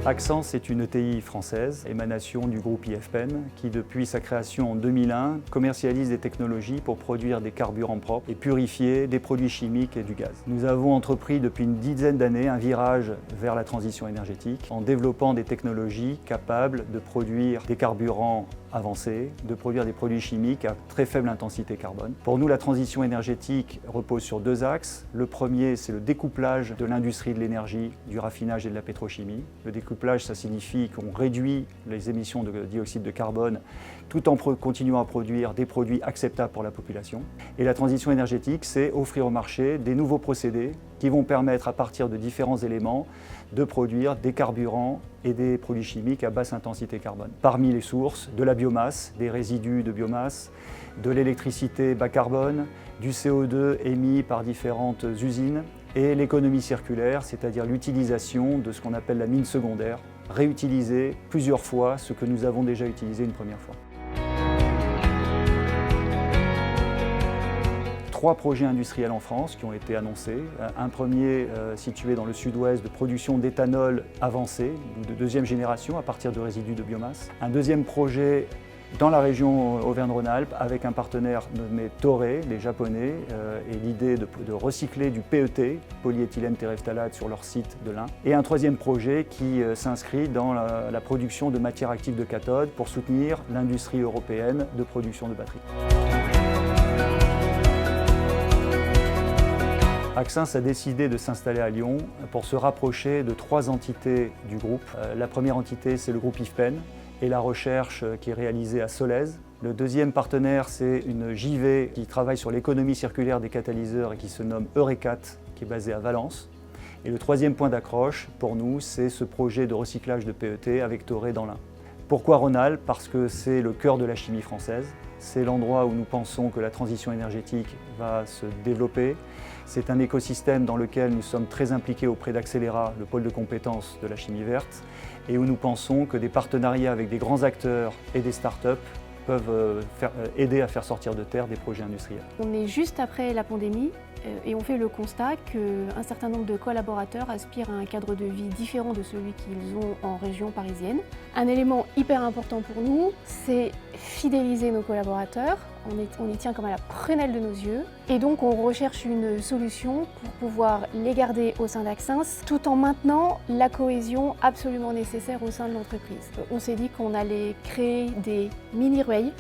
Axens est une ETI française, émanation du groupe IFPEN, qui depuis sa création en 2001 commercialise des technologies pour produire des carburants propres et purifier des produits chimiques et du gaz. Nous avons entrepris depuis une dizaine d'années un virage vers la transition énergétique en développant des technologies capables de produire des carburants avancés, de produire des produits chimiques à très faible intensité carbone. Pour nous, la transition énergétique repose sur deux axes. Le premier, c'est le découplage de l'industrie de l'énergie, du raffinage et de la pétrochimie. Le découplage, ça signifie qu'on réduit les émissions de dioxyde de carbone tout en continuant à produire des produits acceptables pour la population. Et la transition énergétique, c'est offrir au marché des nouveaux procédés qui vont permettre, à partir de différents éléments, de produire des carburants et des produits chimiques à basse intensité carbone. Parmi les sources, de la biomasse, des résidus de biomasse, de l'électricité bas carbone, du CO2 émis par différentes usines et l'économie circulaire, c'est-à-dire l'utilisation de ce qu'on appelle la mine secondaire, réutiliser plusieurs fois ce que nous avons déjà utilisé une première fois. 3 projets industriels en France qui ont été annoncés. Un premier situé dans le sud-ouest de production d'éthanol avancé, de deuxième génération à partir de résidus de biomasse. Un deuxième projet dans la région Auvergne-Rhône-Alpes avec un partenaire nommé Toray, les Japonais, et l'idée de recycler du PET, polyéthylène terephthalate, sur leur site de l'Ain. Et un troisième projet qui s'inscrit dans la production de matières actives de cathode pour soutenir l'industrie européenne de production de batteries. Axens a décidé de s'installer à Lyon pour se rapprocher de 3 entités du groupe. La première entité, c'est le groupe IFPEN et la recherche qui est réalisée à Solèze. Le deuxième partenaire, c'est une JV qui travaille sur l'économie circulaire des catalyseurs et qui se nomme Eurecat, qui est basée à Valence. Et le troisième point d'accroche pour nous, c'est ce projet de recyclage de PET avec Toray dans l'Ain. Pourquoi Rhône-Alpes? Parce que c'est le cœur de la chimie française. C'est l'endroit où nous pensons que la transition énergétique va se développer. C'est un écosystème dans lequel nous sommes très impliqués auprès d'Accélera, le pôle de compétences de la chimie verte, et où nous pensons que des partenariats avec des grands acteurs et des start-up peuvent aider à faire sortir de terre des projets industriels. On est juste après la pandémie et on fait le constat qu'un certain nombre de collaborateurs aspirent à un cadre de vie différent de celui qu'ils ont en région parisienne. Un élément hyper important pour nous, c'est fidéliser nos collaborateurs. On y tient comme à la prunelle de nos yeux. Et donc on recherche une solution pour pouvoir les garder au sein d'Axens tout en maintenant la cohésion absolument nécessaire au sein de l'entreprise. On s'est dit qu'on allait créer des mini-rueilles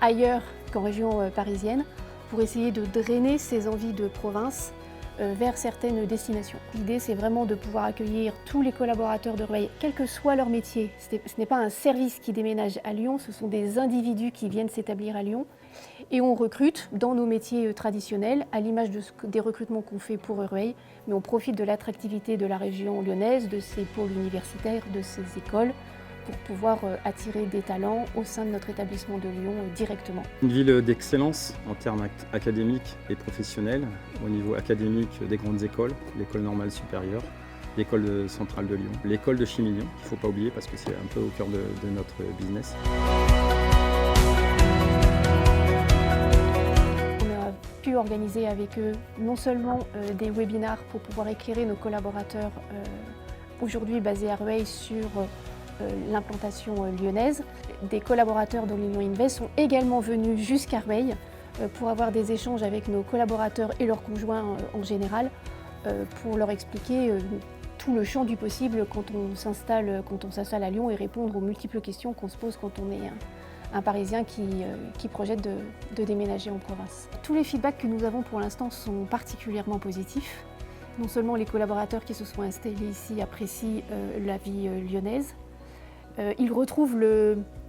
ailleurs qu'en région parisienne pour essayer de drainer ces envies de province vers certaines destinations. L'idée, c'est vraiment de pouvoir accueillir tous les collaborateurs de Rueil, quel que soit leur métier. Ce n'est pas un service qui déménage à Lyon, ce sont des individus qui viennent s'établir à Lyon. Et on recrute dans nos métiers traditionnels, à l'image des recrutements qu'on fait pour Rueil, mais on profite de l'attractivité de la région lyonnaise, de ses pôles universitaires, de ses écoles, pour pouvoir attirer des talents au sein de notre établissement de Lyon directement. Une ville d'excellence en termes académiques et professionnels. Au niveau académique, des grandes écoles, l'école normale supérieure, l'école centrale de Lyon, l'école de chimie Lyon, qu'il ne faut pas oublier parce que c'est un peu au cœur de notre business. On a pu organiser avec eux non seulement des webinars pour pouvoir éclairer nos collaborateurs aujourd'hui basés à Rueil sur l'implantation lyonnaise. Des collaborateurs de l'Union Invest sont également venus jusqu'à Rueil pour avoir des échanges avec nos collaborateurs et leurs conjoints en général pour leur expliquer tout le champ du possible quand on s'installe à Lyon et répondre aux multiples questions qu'on se pose quand on est un Parisien qui projette de déménager en province. Tous les feedbacks que nous avons pour l'instant sont particulièrement positifs. Non seulement les collaborateurs qui se sont installés ici apprécient la vie lyonnaise, ils retrouvent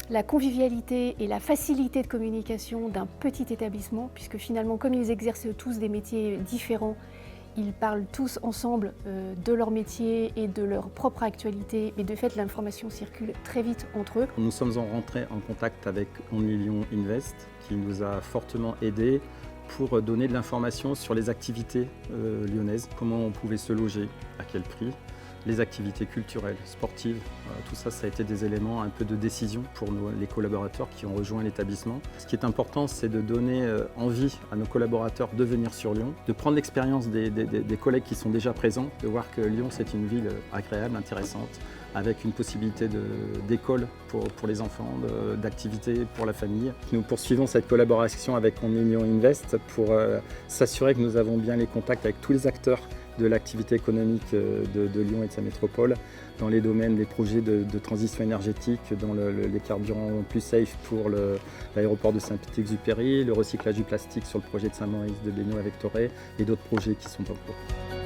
la convivialité et la facilité de communication d'un petit établissement, puisque finalement, comme ils exercent tous des métiers différents, ils parlent tous ensemble de leur métier et de leur propre actualité, et de fait, l'information circule très vite entre eux. Nous sommes rentrés en contact avec Only Lyon Invest, qui nous a fortement aidés pour donner de l'information sur les activités lyonnaises, comment on pouvait se loger, à quel prix, les activités culturelles, sportives, tout ça, ça a été des éléments un peu de décision pour les collaborateurs qui ont rejoint l'établissement. Ce qui est important, c'est de donner envie à nos collaborateurs de venir sur Lyon, de prendre l'expérience des collègues qui sont déjà présents, de voir que Lyon, c'est une ville agréable, intéressante, avec une possibilité d'école pour les enfants, d'activités pour la famille. Nous poursuivons cette collaboration avec Onlyon Invest pour s'assurer que nous avons bien les contacts avec tous les acteurs de l'activité économique de Lyon et de sa métropole dans les domaines des projets de transition énergétique, dans les carburants plus safe pour l'aéroport de Saint-Exupéry, le recyclage du plastique sur le projet de Saint-Maurice de Bénois avec Toré et d'autres projets qui sont en cours.